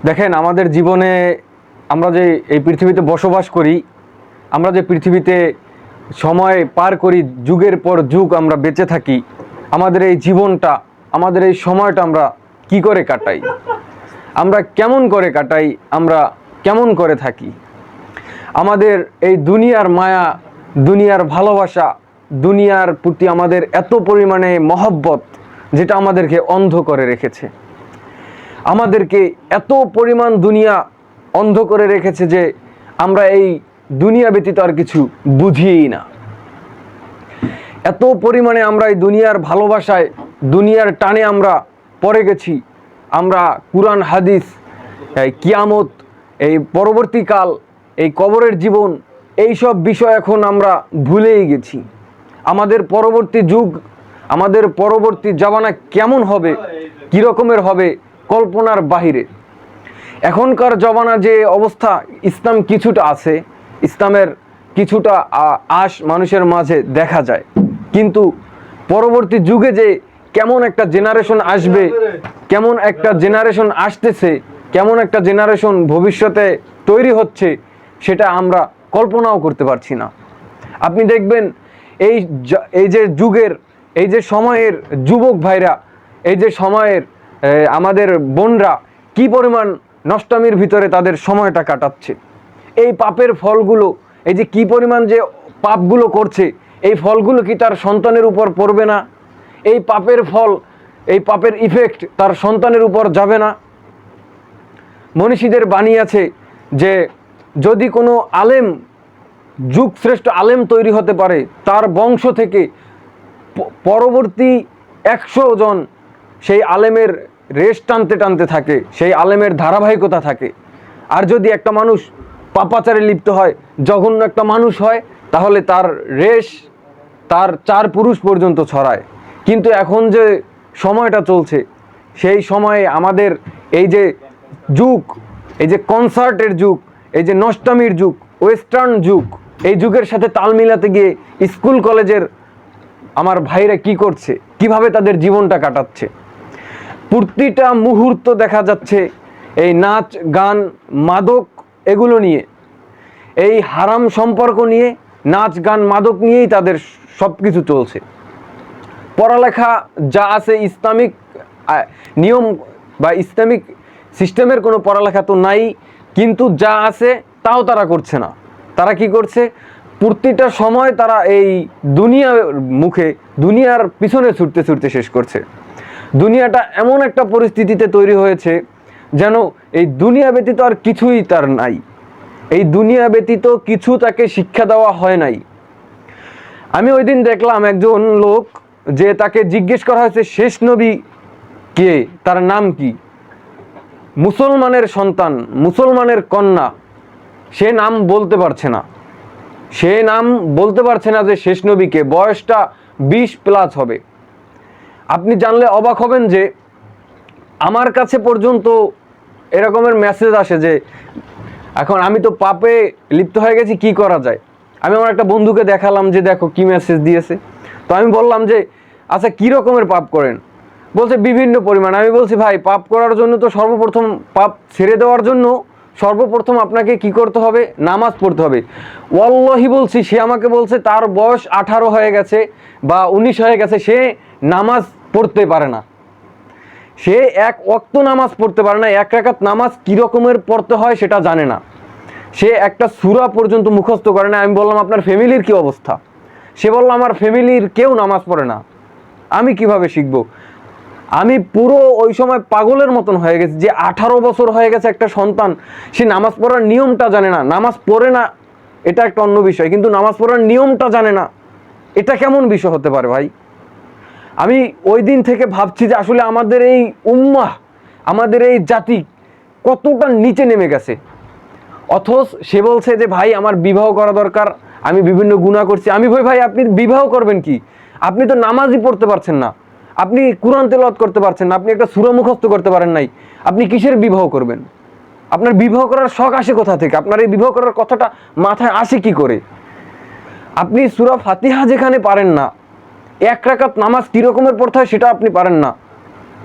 দেখেন, আমাদের জীবনে আমরা যে এই পৃথিবীতে বসবাস করি, আমরা যে পৃথিবীতে সময় পার করি, যুগের পর যুগ আমরা বেঁচে থাকি, আমাদের এই জীবনটা, আমাদের এই সময়টা আমরা কি করে কাটাই, আমরা কেমন করে কাটাই, আমরা কেমন করে থাকি। আমাদের এই দুনিয়ার মায়া, দুনিয়ার ভালোবাসা, দুনিয়ার প্রতি আমাদের এত পরিমাণে মহব্বত, যেটা আমাদেরকে অন্ধ করে রেখেছে। আমাদেরকে এত পরিমাণ দুনিয়া অন্ধ করে রেখেছে যে আমরা এই দুনিয়া ব্যতীত আর কিছু বুঝিই না। এত পরিমাণে আমরা এই দুনিয়ার ভালোবাসায়, দুনিয়ার টানে আমরা পড়ে গেছি। আমরা কুরআন হাদিস, কিয়ামত, এই পরবর্তীকাল, এই কবরের জীবন, এই সব বিষয় এখন আমরা ভুলেই গেছি। আমাদের পরবর্তী যুগ, আমাদের পরবর্তী জামানা কেমন হবে, কী রকমের হবে, কল্পনার বাহিরে। এখনকার জমানা যে অবস্থা, ইসলাম কিছুটা আছে, ইসলামের কিছুটা আশ মানুষের মাঝে দেখা যায়, কিন্তু পরবর্তী যুগে যে কেমন একটা জেনারেশন আসবে, কেমন একটা জেনারেশন আসতেছে, কেমন একটা জেনারেশন ভবিষ্যতে তৈরি হচ্ছে, সেটা আমরা কল্পনাও করতে পারছি না। আপনি দেখবেন এই যে যুগের, এই যে সময়ের যুবক ভাইরা, এই যে সময়ের আমাদের বোনরা কি পরিমাণ নষ্টামির ভিতরে তাদের সময়টা কাটাচ্ছে। এই পাপের ফলগুলো, এই যে কি পরিমাণ যে পাপগুলো করছে, এই ফলগুলো কি তার সন্তানের উপর পড়বে না? এই পাপের ফল, এই পাপের ইফেক্ট তার সন্তানের উপর যাবে না? মনীষীদের বাণী আছে যে যদি কোনো আলেম, যুগ শ্রেষ্ঠ আলেম তৈরি হতে পারে, তার বংশ থেকে পরবর্তী 100 জন সেই আলেমের রেশ টানতে টানতে থাকে, সেই আলেমের ধারাবাহিকতা থাকে। আর যদি একটা মানুষ পাপাচারে লিপ্ত হয়, জঘন্য একটা মানুষ হয়, তাহলে তার রেশ তার 4 পুরুষ পর্যন্ত ছড়ায়। কিন্তু এখন যে সময়টা চলছে, সেই সময়ে আমাদের এই যে যুগ, এই যে কনসার্টের যুগ, এই যে নষ্টামির যুগ, ওয়েস্টার্ন যুগ, এই যুগের সাথে তাল মিলাতে গিয়ে স্কুল কলেজের আমার ভাইরা কি করছে, কিভাবে তাদের জীবনটা কাটাচ্ছে। প্রতিটা মুহূর্ত দেখা যাচ্ছে এই নাচ গান মাদক এগুলো নিয়ে, এই হারাম সম্পর্ক নিয়ে, নাচ গান মাদক নিয়েই তাদের সব কিছু চলছে। পড়ালেখা যা আছে, ইসলামিক নিয়ম বা ইসলামিক সিস্টেমের কোনো পড়ালেখা তো নাই, কিন্তু যা আছে তাও তারা করছে না। তারা কি করছে? প্রতিটা সময় তারা এই দুনিয়ার মুখে, দুনিয়ার পিছনে ছুটতে ছুটতে শেষ করছে। দুনিয়াটা এমন একটা পরিস্থিতিতে তৈরি হয়েছে যেন এই দুনিয়া ব্যতীত আর কিছুই তার নাই, এই দুনিয়া ব্যতীত কিছু তাকে শিক্ষা দেওয়া হয় নাই। আমি ওই দিন দেখলাম একজন লোক, যে তাকে জিজ্ঞেস করা হয়েছে শেষ নবী কে, তার নাম কি, মুসলমানের সন্তান, মুসলমানের কন্যা, সে নাম বলতে পারছে না। সে নাম বলতে পারছে না যে শেষ নবী কে। বয়সটা 20+ হবে। আপনি জানলে অবাক হবেন যে আমার কাছে পর্যন্ত এরকমের মেসেজ আসে যে এখন আমি তো পাপে লিপ্ত হয়ে গেছি, কি করা যায়। আমি আমার একটা বন্ধুকে দেখালাম যে দেখো কি মেসেজ দিয়েছে। তো আমি বললাম যে আচ্ছা কী রকমের পাপ করেন? বলছে বিভিন্ন পরিমাণ। আমি বলছি ভাই, পাপ করার জন্য তো সর্বপ্রথম, পাপ ছেড়ে দেওয়ার জন্য সর্বপ্রথম আপনাকে কি করতে হবে? নামাজ পড়তে হবে। ওয়াল্লাহি বলছি, সে আমাকে বলছে তার বয়স 18 হয়ে গেছে বা 19 হয়ে গেছে, সে নামাজ পড়তে পারে না। সে এক ওয়াক্ত নামাজ পড়তে পারে না, 1 রাকাত নামাজ কী রকমের পড়তে হয় সেটা জানে না। সে একটা সূরা পর্যন্ত মুখস্থ করে না। আমি বললাম আপনার ফ্যামিলির কি অবস্থা? সে বলল আমার ফ্যামিলির কেউ নামাজ পড়ে না, আমি কিভাবে শিখবো? আমি পুরো ওই সময় পাগলের মতন হয়ে গেছি যে 18 বছর হয়ে গেছে একটা সন্তান, সে নামাজ পড়ার নিয়মটা জানে না। নামাজ পড়ে না এটা একটা অন্য বিষয়, কিন্তু নামাজ পড়ার নিয়মটা জানে না, এটা কেমন বিষয় হতে পারে ভাই? আমি ওই দিন থেকে ভাবছি যে আসলে আমাদের এই উম্মাহ, আমাদের এই জাতি কতটা নিচে নেমে গেছে। অথচ সে বলছে যে ভাই আমার বিবাহ করা দরকার, আমি বিভিন্ন গুনাহ করছি। আমি ভাই আপনি বিবাহ করবেন কি? আপনি তো নামাজই পড়তে পারছেন না, আপনি কুরআন তেলাওয়াত করতে পারছেন না, আপনি একটা সূরা মুখস্থ করতে পারেন নাই, আপনি কিসের বিবাহ করবেন? আপনার বিবাহ করার শখ আসে কোথা থেকে? আপনার এই বিবাহ করার কথাটা মাথায় আসে কি করে? আপনি সূরা ফাতিহা যেখানে পারেন না, 1 রাকাত নামাজ কী রকমের পড়তে হয় সেটা আপনি পারেন না,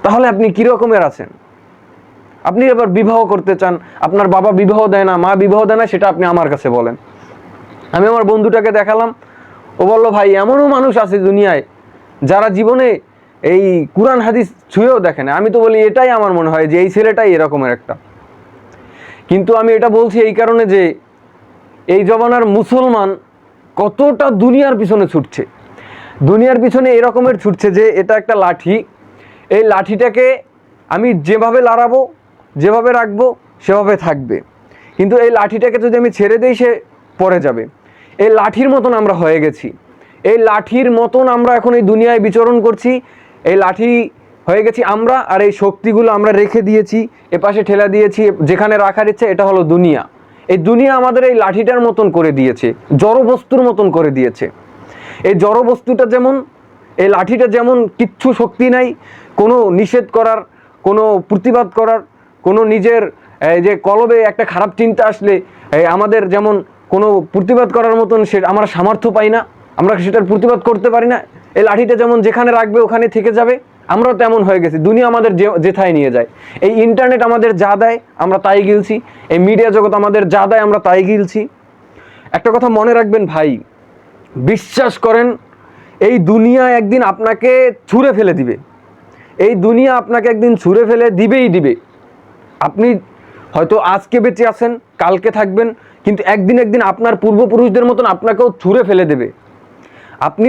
তাহলে আপনি কী রকমের আছেন? আপনি এবার বিবাহ করতে চান, আপনার বাবা বিবাহ দেয় না, মা বিবাহ দেয় না, সেটা আপনি আমার কাছে বলেন। আমি আমার বন্ধুটাকে দেখালাম, ও বলল ভাই এমনও মানুষ আছে দুনিয়ায় যারা জীবনে এই কুরআন হাদিস ছুঁয়েও দেখে না। আমি তো বলি এটাই আমার মনে হয় যে এই ছেলেটাই এরকমের একটা। কিন্তু আমি এটা বলছি এই কারণে যে এই জমানার মুসলমান কতটা দুনিয়ার পিছনে ছুটছে, দুনিয়ার পিছনে এরকমের ছুটছে যে এটা একটা লাঠি, এই লাঠিটাকে আমি যেভাবে লড়াবো, যেভাবে রাখবো সেভাবে থাকবে, কিন্তু এই লাঠিটাকে যদি আমি ছেড়ে দিই সে পড়ে যাবে। এই লাঠির মতন আমরা হয়ে গেছি, এই লাঠির মতন আমরা এখন এই দুনিয়ায় বিচরণ করছি। এই লাঠি হয়ে গেছি আমরা, আর এই শক্তিগুলো আমরা রেখে দিয়েছি, এপাশে ঠেলা দিয়েছি, যেখানে রাখার ইচ্ছে এটা হলো দুনিয়া। এই দুনিয়া আমাদের এই লাঠিটার মতন করে দিয়েছে, জড় বস্তুর মতন করে দিয়েছে। এই জড় বস্তুটা যেমন, এই লাঠিটা যেমন কিচ্ছু শক্তি নাই, কোনো নিষেধ করার, কোনো প্রতিবাদ করার, কোনো নিজের এই যে কলবে একটা খারাপ চিন্তা আসলে আমাদের যেমন কোনো প্রতিবাদ করার মতন সে আমরা সামর্থ্য পাই না, আমরা সেটার প্রতিবাদ করতে পারি না। এই লাঠিটা যেমন যেখানে রাখবে ওখানে থেকে যাবে, আমরাও তেমন হয়ে গেছি। দুনিয়া আমাদের যেথায় নিয়ে যায়, এই ইন্টারনেট আমাদের যা দেয় আমরা তাই গিলছি, এই মিডিয়া জগৎ আমাদের যা দেয় আমরা তাই গিলছি। একটা কথা মনে রাখবেন ভাই, বিশ্বাস করেন এই দুনিয়া একদিন আপনাকে ছুঁড়ে ফেলে দিবে, এই দুনিয়া আপনাকে একদিন ছুঁড়ে ফেলে দিবেই দিবে। আপনি হয়তো আজকে বেঁচে আছেন, কালকে থাকবেন, কিন্তু একদিন আপনার পূর্বপুরুষদের মতন আপনাকেও ছুঁড়ে ফেলে দেবে। আপনি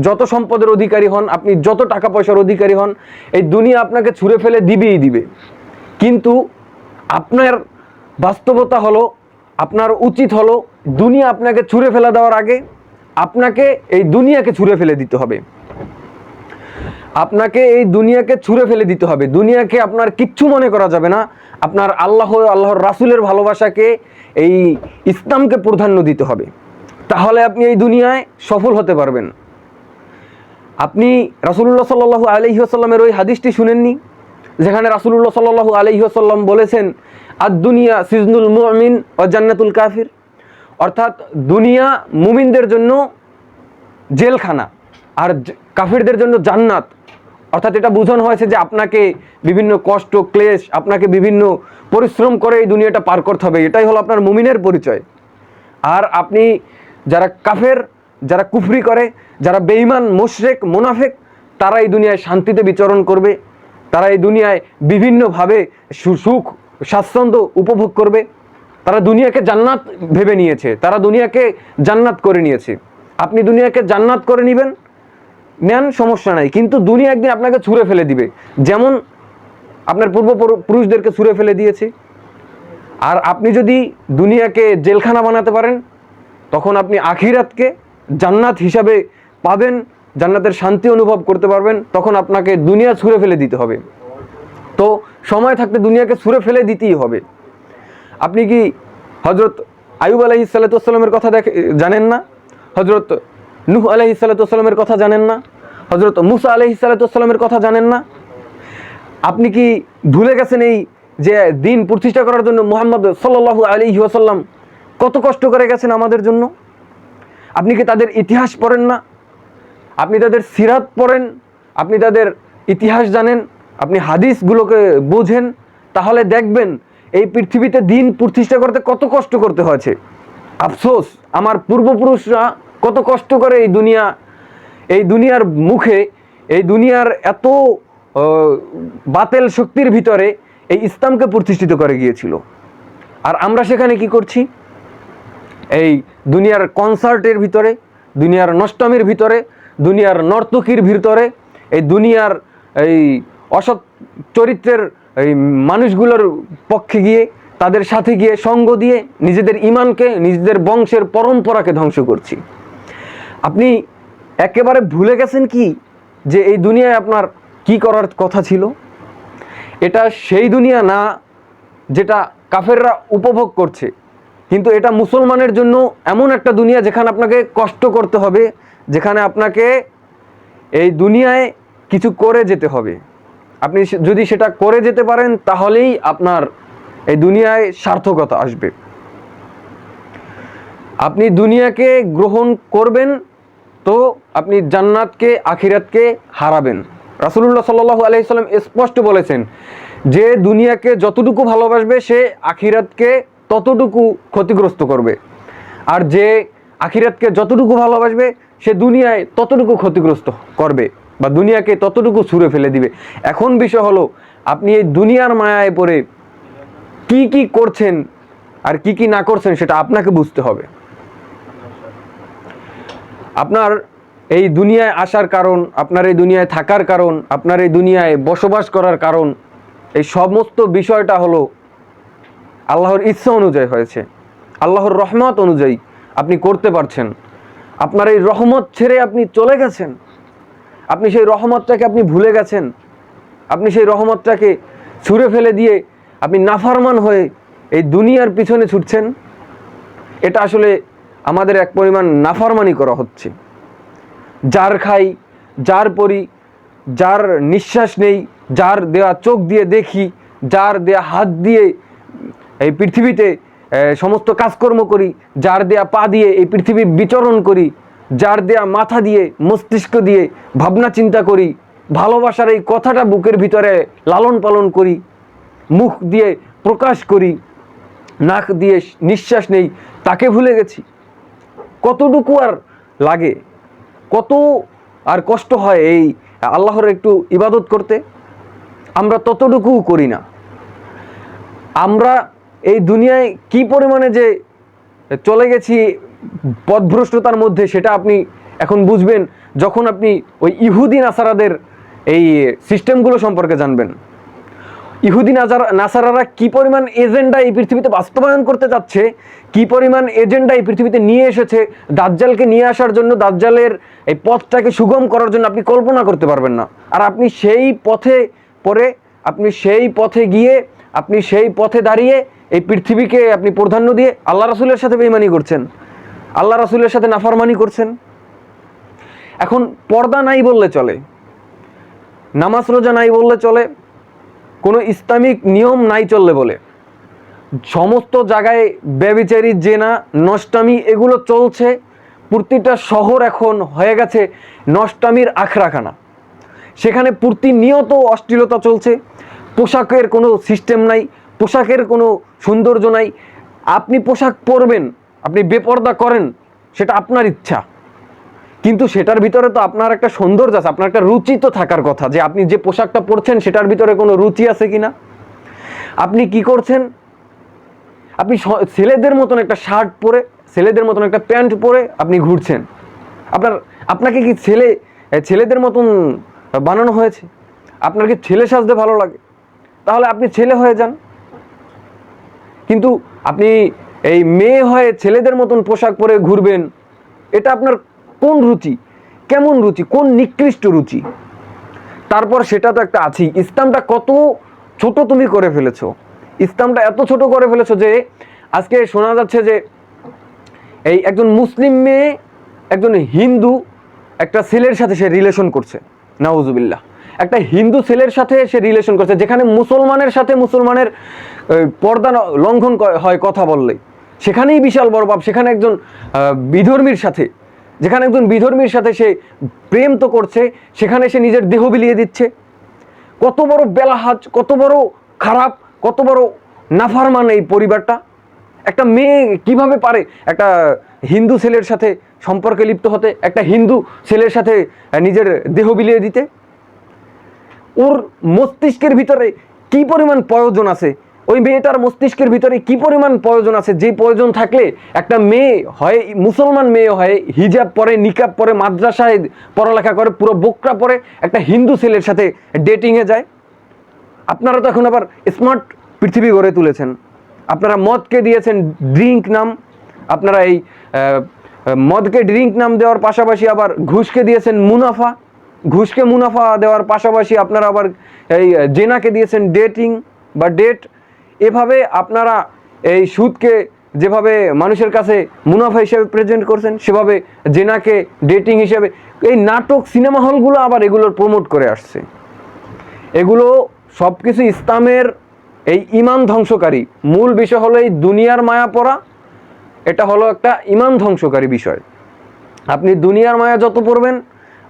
যত সম্পদের অধিকারী হন, আপনি যত টাকা পয়সার অধিকারী হন, এই দুনিয়া আপনাকে ছুঁড়ে ফেলে দিবেই দিবে। কিন্তু আপনার বাস্তবতা হলো, আপনার উচিত হলো দুনিয়া আপনাকে ছুঁড়ে ফেলে দেওয়ার আগে আপনাকে এই দুনিয়াকে ছুঁড়ে ফেলে দিতে হবে। আপনাকে এই দুনিয়াকে ছুঁড়ে ফেলে দিতে হবে। দুনিয়াকে আপনার কিচ্ছু মনে করা যাবে না। আপনার আল্লাহর রাসূলের ভালোবাসাকে, এই ইসলামকে প্রাধান্য দিতে হবে, তাহলে আপনি এই দুনিয়ায় সফল হতে পারবেন। আপনি রাসূলুল্লাহ সাল্লাল্লাহু আলাইহি ওয়াসাল্লামের ওই হাদিসটি শুনেননি, যেখানে রাসূলুল্লাহ সাল্লাল্লাহু আলাইহি ওয়াসাল্লাম বলেছেন আদ-দুনিয়া সিজনুল মুমিন ওয়া জান্নাতুল কাফির, অর্থাৎ দুনিয়া মুমিনদের জন্য জেলখানা আর কাফিরদের জন্য জান্নাত। অর্থাৎ এটা বোঝানো হয়েছে যে আপনাকে বিভিন্ন কষ্ট ক্লেশ, আপনাকে বিভিন্ন পরিশ্রম করে এই দুনিয়াটা পার করতে হবে, এটাই হলো আপনার মুমিনের পরিচয়। আর আপনি যারা কাফের, যারা কুফরি করে, যারা বেঈমান, মুশরিক, মুনাফিক, তারা এই দুনিয়ায় শান্তিতে বিচরণ করবে, তারা এই দুনিয়ায় বিভিন্নভাবে সুখ স্বাচ্ছন্দ্য উপভোগ করবে। তারা দুনিয়াকে জান্নাত ভেবে নিয়েছে, তারা দুনিয়াকে জান্নাত করে নিয়েছে। আপনি দুনিয়াকে জান্নাত করে নেন, সমস্যা নাই, কিন্তু দুনিয়া একদিন আপনাকে ছুঁড়ে ফেলে দিবে, যেমন আপনার পূর্বপুরুষদেরকে ছুঁড়ে ফেলে দিয়েছে। আর আপনি যদি দুনিয়াকে জেলখানা বানাতে পারেন, তখন আপনি আখিরাতকে জান্নাত হিসাবে পাবেন, জান্নাতের শান্তি অনুভব করতে পারবেন। তখন আপনাকে দুনিয়া ছুঁড়ে ফেলে দিতে হবে। তো সময় থাকতে দুনিয়াকে ছুঁড়ে ফেলে দিতেই হবে। আপনি কি হজরত আইয়ুব আলাইহিস সালাতু ওয়াস সালামের কথা জানেন না? হজরত নূহ আলাইহিস সালাতু ওয়াস সালামের কথা জানেন না? হজরত মুসা আলাইহিস সালাতু ওয়াস সালামের কথা জানেন না? আপনি কি ভুলে গেছেন এই যে দিন প্রতিষ্ঠা করার জন্য মুহাম্মদ সাল্লাল্লাহু আলাইহি ওয়াসাল্লাম কত কষ্ট করে গেছেন আমাদের জন্য? আপনি কি তাদের ইতিহাস পড়েন না? আপনি তাদের সিরাত পড়েন, আপনি তাদের ইতিহাস জানেন, আপনি হাদিসগুলোকে বোঝেন, তাহলে দেখবেন এই পৃথিবীতে দিন প্রতিষ্ঠা করতে কত কষ্ট করতে হয়েছে। আফসোস, আমার পূর্বপুরুষরা কত কষ্ট করে এই দুনিয়ার মুখে, এই দুনিয়ার এত বাতেল শক্তির ভিতরে এই ইসলামকে প্রতিষ্ঠিত করে গিয়েছিল। আর আমরা সেখানে কি করছি? এই দুনিয়ার কনসার্টের ভিতরে, দুনিয়ার নষ্টামির ভিতরে, দুনিয়ার নর্তকীর ভিতরে, এই দুনিয়ার এই অসৎ চরিত্রের এই মানুষগুলোর পক্ষে গিয়ে, তাদের সাথে গিয়ে সঙ্গ দিয়ে নিজেদের ইমানকে, নিজেদের বংশের পরম্পরাকে ধ্বংস করছি। আপনি একেবারে ভুলে গেছেন কি যে এই দুনিয়ায় আপনার কি করার কথা ছিল? এটা সেই দুনিয়া না যেটা কাফেররা উপভোগ করছে, কিন্তু এটা মুসলমানের জন্য এমন একটা দুনিয়া যেখানে আপনাকে কষ্ট করতে হবে, যেখানে আপনাকে এই দুনিয়ায় কিছু করে যেতে হবে। আপনি যদি সেটা করে যেতে পারেন তাহলেই আপনার এই দুনিয়ায় সার্থকতা আসবে। আপনি দুনিয়াকে গ্রহণ করবেন তো আপনি জান্নাতকে, আখিরাতকে হারাবেন। রাসূলুল্লাহ সাল্লাল্লাহু আলাইহি সাল্লাম স্পষ্ট বলেছেন যে দুনিয়াকে যতটুকু ভালোবাসবে সে আখিরাতকে ততটুকু ক্ষতিগ্রস্ত করবে, আর যে আখিরাতকে যতটুকু ভালোবাসবে সে দুনিয়ায় ততটুকু ক্ষতিগ্রস্ত করবে বা দুনিয়াকে ততটুকু ছুঁড়ে ফেলে দিবে। এখন বিষয় হলো আপনি এই দুনিয়ার মায়ায় পড়ে কি কি করছেন আর কি কি না করছেন সেটা আপনাকে বুঝতে হবে। আপনার এই দুনিয়ায় আসার কারণ, আপনার এই দুনিয়ায় থাকার কারণ, আপনার এই দুনিয়ায় বসবাস করার কারণ, এই সমস্ত বিষয়টা হলো আল্লাহর ইচ্ছা অনুযায়ী হয়েছে, আল্লাহর রহমত অনুযায়ী আপনি করতে পারছেন। আপনার এই রহমত ছেড়ে আপনি চলে গেছেন, আপনি সেই রহমতটাকে আপনি ভুলে গেছেন, আপনি সেই রহমতটাকে ছুঁড়ে ফেলে দিয়ে আপনি নাফরমান হয়ে এই দুনিয়ার পিছনে ছুটছেন। এটা আসলে আমাদের এক পরিমাণ নাফরমানি করা হচ্ছে। যার খাই, যার পরি, যার নিঃশ্বাস নেই, যার দেওয়া চোখ দিয়ে দেখি, যার দেয়া হাত দিয়ে এই পৃথিবীতে সমস্ত কাজকর্ম করি, যার দেয়া পা দিয়ে এই পৃথিবী বিচরণ করি, যার দেয়া মাথা দিয়ে মস্তিষ্ক দিয়ে ভাবনা চিন্তা করি, ভালোবাসার এই কথাটা বুকের ভিতরে লালন পালন করি, মুখ দিয়ে প্রকাশ করি, নাক দিয়ে নিঃশ্বাস নেই, তাকে ভুলে গেছি। কতটুকু আর লাগে, কত আর কষ্ট হয় এই আল্লাহর একটু ইবাদত করতে, আমরা ততটুকু করি না। আমরা এই দুনিয়ায় কি পরিমাণে যে চলে গেছি পথভ্রষ্টতার মধ্যে সেটা আপনি এখন বুঝবেন যখন আপনি ওই ইহুদি নাসারাদের এই সিস্টেমগুলো সম্পর্কে জানবেন। ইহুদি নাসারারা কি পরিমাণ এজেন্ডা এই পৃথিবীতে বাস্তবায়ন করতে যাচ্ছে, কি পরিমাণ এজেন্ডা এই পৃথিবীতে নিয়ে এসেছে দাজ্জালকে নিয়ে আসার জন্য, দাজ্জালের এই পথটাকে সুগম করার জন্য, আপনি কল্পনা করতে পারবেন না। আর আপনি সেই পথে পড়ে, আপনি সেই পথে গিয়ে, আপনি সেই পথে দাঁড়িয়ে এই পৃথিবীকে আপনি প্রাধান্য দিয়ে আল্লাহ রাসূলের সাথে বেঈমানি করছেন, আল্লাহ রাসূলের সাথে নাফরমানি করছেন। এখন পর্দা নাই বললে চলে, নামাজ রোজা নাই বললে চলে, কোনো ইসলামিক নিয়ম নাই চললে বলে, সমস্ত জায়গায় ব্যভিচারী, জেনা, নষ্টামি এগুলো চলছে। প্রতিটা শহর এখন হয়ে গেছে নষ্টামির আখড়াখানা। সেখানে প্রতিনিয়ত অশ্লীলতা চলছে, পোশাকের কোনো সিস্টেম নাই, পোশাকের কোনো সৌন্দর্য নাই। আপনি পোশাক পরবেন, আপনি বেপর্দা করেন, সেটা আপনার ইচ্ছা, কিন্তু সেটার ভিতরে তো আপনার একটা সৌন্দর্য আছে, আপনার একটা রুচি তো থাকার কথা, যে আপনি যে পোশাকটা পরছেন সেটার ভিতরে কোনো রুচি আছে কিনা। আপনি কি করছেন, আপনি ছেলেদের মতন একটা শার্ট পরে, ছেলেদের মতন একটা প্যান্ট পরে আপনি ঘুরছেন। আপনাকে কি ছেলেদের মতন বানানো হয়েছে? আপনার কি ছেলে সাজতে ভালো লাগে? তাহলে আপনি ছেলে হয়ে যান। কিন্তু আপনি এই মেয়ে হয়ে ছেলেদের মতন পোশাক পরে ঘুরবেন, এটা আপনার কোন রুচি, কেমন রুচি, কোন নিকৃষ্ট রুচি? তারপর সেটা তো একটা আছেই, ইসলামটা কত ছোট তুমি করে ফেলেছো। ইসলামটা এত ছোট করে ফেলেছো যে আজকে শোনা যাচ্ছে যে এই একজন মুসলিম মেয়ে একজন হিন্দু একটা ছেলের সাথে সে রিলেশন করছে, নাউজুবিল্লাহ। একটা হিন্দু ছেলের সাথে সে রিলেশন করছে, যেখানে মুসলমানের সাথে মুসলমানের পর্দা লঙ্ঘন হয় কথা বললে, সেখানেই বিশাল বড় পাপ। সেখানে একজন বিধর্মীর সাথে, যেখানে একজন বিধর্মীর সাথে সে প্রেম তো করছে, সেখানে সে নিজের দেহ বিলিয়ে দিচ্ছে। কত বড় বেলাহাজ, কত বড় খারাপ, কত বড় নাফরমান এই পরিবারটা। একটা মেয়ে কিভাবে পারে একটা হিন্দু ছেলের সাথে সম্পর্কে লিপ্ত হতে, একটা হিন্দু ছেলের সাথে নিজের দেহ বিলিয়ে দিতে? ওর মস্তিষ্কের ভিতরে কি পরিমাণ প্রয়োজন আছে, ওই মেয়েটার মস্তিষ্কের ভিতরে কি পরিমাণ প্রয়োজন আছে, যে প্রয়োজন থাকলে একটা মেয়ে হয়, মুসলমান মেয়ে হয়, হিজাব পরে, নিকাব পরে, মাদ্রাসায় পড়ালেখা করে, পুরো বোকরা পরে একটা হিন্দু ছেলের সাথে ডেটিংয়ে যায়। আপনারা তো এখন আবার স্মার্ট পৃথিবী গড়ে তুলেছেন। আপনারা মদকে দিয়েছেন ড্রিঙ্ক নাম, আপনারা এই মদকে ড্রিঙ্ক নাম দেওয়ার পাশাপাশি আবার ঘুষকে দিয়েছেন মুনাফা, ঘুষকে মুনাফা দেওয়ার পাশাপাশি আপনারা আবার এই জেনাকে দিয়েছেন ডেটিং বা ডেট। এভাবে আপনারা এই সুদকে যেভাবে মানুষের কাছে মুনাফা হিসেবে প্রেজেন্ট করছেন, সেভাবে জেনাকে ডেটিং হিসেবে এই নাটক, সিনেমা হলগুলো আবার এগুলোর প্রমোট করে আসছে। এগুলো সব কিছু ইসলামের এই ইমান ধ্বংসকারী। মূল বিষয় হলো এই দুনিয়ার মায়া পড়া, এটা হলো একটা ইমান ধ্বংসকারী বিষয়। আপনি দুনিয়ার মায়া যত পড়বেন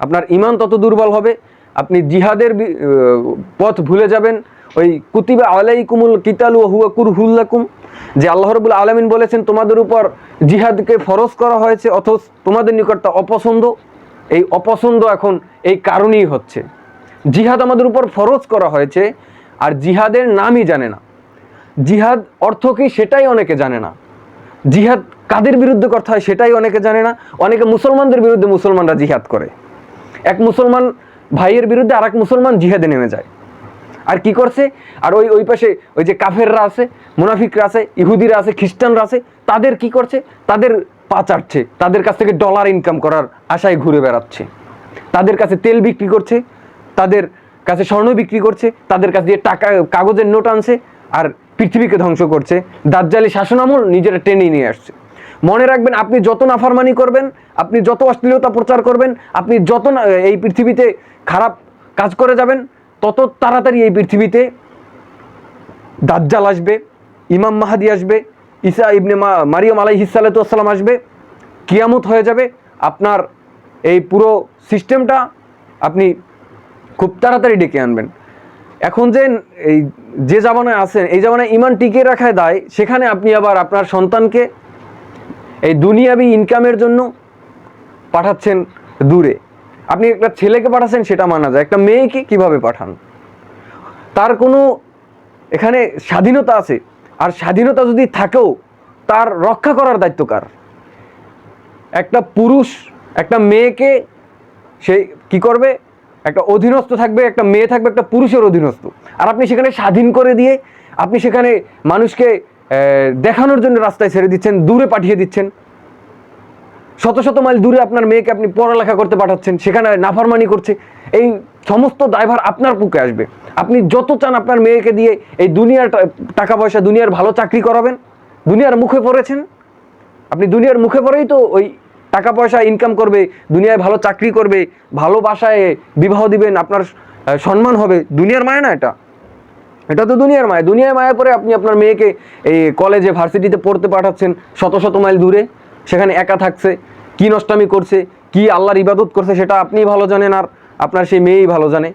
আপনার ইমান তত দুর্বল হবে, আপনি জিহাদের পথ ভুলে যাবেন, ওই কুতিবা আলাইকুমুল কিতালু হুয়া কুরহুল লাকুম, যে আল্লাহ রাব্বুল আলামিন বলেছেন তোমাদের উপর জিহাদকে ফরজ করা হয়েছে অথচ তোমাদের নিকট তা অপছন্দ। এই অপছন্দ এখন এই কারণেই হচ্ছে, জিহাদ আমাদের উপর ফরজ করা হয়েছে আর জিহাদের নামই জানে না। জিহাদ অর্থ কি সেটাই অনেকে জানে না, জিহাদ কাদের বিরুদ্ধে করতে হয় সেটাই অনেকে জানে না। অনেকে মুসলমানদের বিরুদ্ধে মুসলমানরা জিহাদ করে, এক মুসলমান ভাইয়ের বিরুদ্ধে আর এক মুসলমান জিহাদে নেমে যায়। আর কি করছে, আর ওই পাশে ওই যে কাফেররা আছে, মুনাফিকরা আছে, ইহুদিরা আছে, খ্রিস্টানরা আছে, তাদের কি করছে, তাদের পা চাটছে, তাদের কাছ থেকে ডলার ইনকাম করার আশায় ঘুরে বেড়াচ্ছে, তাদের কাছে তেল বিক্রি করছে, তাদের কাছে স্বর্ণ বিক্রি করছে, তাদের কাছে দিয়ে টাকা কাগজের নোট আনছে আর পৃথিবীকে ধ্বংস করছে। দাজ্জালি শাসনামল নিজেরা টেনে নিয়ে আসছে। মনে রাখবেন, আপনি যত নাফরমানি করবেন, আপনি যত অশ্লীলতা প্রচার করবেন, আপনি যত এই পৃথিবীতে খারাপ কাজ করে যাবেন, তত তাড়াতাড়ি এই পৃথিবীতে দাজ্জাল আসবে, ইমাম মাহাদি আসবে, ঈসা ইবনে মারিয়াম আলাইহিস সালাতু ওয়াস সালাম আসবে, কিয়ামত হয়ে যাবে। আপনার এই পুরো সিস্টেমটা আপনি খুব তাড়াতাড়ি ডেকে আনবেন। এখন যে জামানায় আছেন, এই জামানায় ইমান টিকিয়ে রাখায় দায়, সেখানে আপনি আবার আপনার সন্তানকে এই দুনিয়াবি ইনকামের জন্য পাঠাচ্ছেন দূরে। আপনি একটা ছেলেকে পাঠাচ্ছেন সেটা মানা যায়, একটা মেয়েকে কিভাবে পাঠান? তার কোনো এখানে স্বাধীনতা আছে, আর স্বাধীনতা যদি থাকেও তার রক্ষা করার দায়িত্ব কার? একটা পুরুষ একটা মেয়েকে সে কি করবে, একটা অধীনস্থ থাকবে, একটা মেয়ে থাকবে একটা পুরুষের অধীনস্থ। আর আপনি সেখানে স্বাধীন করে দিয়ে আপনি সেখানে মানুষকে দেখানোর জন্য রাস্তায় ছেড়ে দিচ্ছেন, দূরে পাঠিয়ে দিচ্ছেন, শত শত মাইল দূরে আপনার মেয়েকে আপনি পড়ালেখা করতে পাঠাচ্ছেন, সেখানে নাফরমানি করছে। এই সমস্ত দায়ভার আপনার বুকে আসবে। আপনি যত চান আপনার মেয়েকে দিয়ে এই দুনিয়ার টাকা পয়সা, দুনিয়ার ভালো চাকরি করাবেন, দুনিয়ার মুখে পড়েছেন আপনি, দুনিয়ার মুখে পড়েই তো ওই টাকা পয়সা ইনকাম করবে, দুনিয়ায় ভালো চাকরি করবে, ভালোবাসায় বিবাহ দিবেন, আপনার সম্মান হবে। দুনিয়ার মায়া না এটা, এটা তো দুনিয়ার মায়া। দুনিয়ার মায়া পরে আপনি আপনার মেয়েকে এই কলেজে ভার্সিটিতে পড়তে পাঠাচ্ছেন শত শত মাইল দূরে, সেখানে একা থাকছে, কি নষ্টামি করছে, কি আল্লাহর ইবাদত করছে সেটা আপনি ভালো জানেন, আর আপনার সেই মেয়েই ভালো জানে।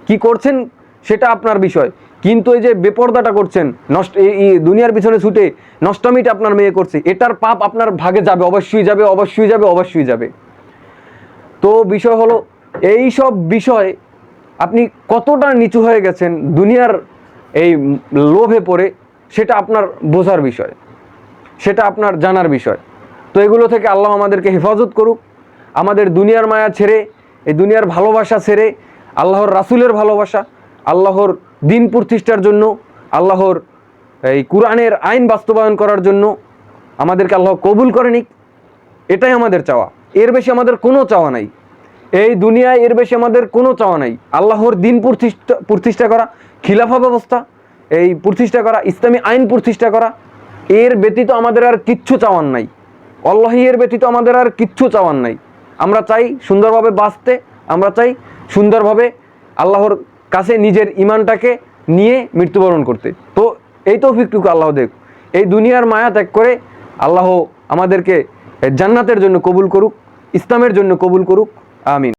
কি করছেন সেটা আপনার বিষয়, কিন্তু এই যে বেপরদাটা করছেন, এই দুনিয়ার পিছনে ছুটে নষ্টামিটা আপনার মেয়ে করছে, এটার পাপ আপনার ভাগে যাবে, অবশ্যই যাবে, অবশ্যই যাবে, অবশ্যই যাবে। তো বিষয় হলো, এই সব বিষয় আপনি কতটা নিচু হয়ে গেছেন দুনিয়ার এই লোভে পড়ে, সেটা আপনার বোঝার বিষয়, সেটা আপনার জানার বিষয়। তো এগুলো থেকে আল্লাহ আমাদেরকে হেফাজত করুক। আমাদের দুনিয়ার মায়া ছেড়ে, এই দুনিয়ার ভালোবাসা ছেড়ে আল্লাহর রাসূলের ভালোবাসা, আল্লাহর দিন প্রতিষ্ঠার জন্য, আল্লাহর এই কুরআনের আইন বাস্তবায়ন করার জন্য আমাদেরকে আল্লাহ কবুল করে নিক, এটাই আমাদের চাওয়া। এর বেশি আমাদের কোনো চাওয়া নাই এই দুনিয়ায়, এর বেশি আমাদের কোনো চাওয়া নাই। আল্লাহর দিন প্রতিষ্ঠা করা, খিলাফা ব্যবস্থা এই প্রতিষ্ঠা করা, ইসলামী আইন প্রতিষ্ঠা করা, এর ব্যতীত আমাদের আর কিচ্ছু চাওয়ার নাই। আল্লাহি এর ব্যতীত আমাদের আর কিচ্ছু চাওয়ার নাই। আমরা চাই সুন্দরভাবে বাঁচতে, আমরা চাই সুন্দরভাবে আল্লাহর কাছে নিজের ইমানটাকে নিয়ে মৃত্যুবরণ করতে। তো এই তৌফিকটুকু আল্লাহ দেখ, এই দুনিয়ার মায়া ত্যাগ করে আল্লাহ আমাদেরকে জান্নাতের জন্য কবুল করুক, ইসলামের জন্য কবুল করুক। আমিন।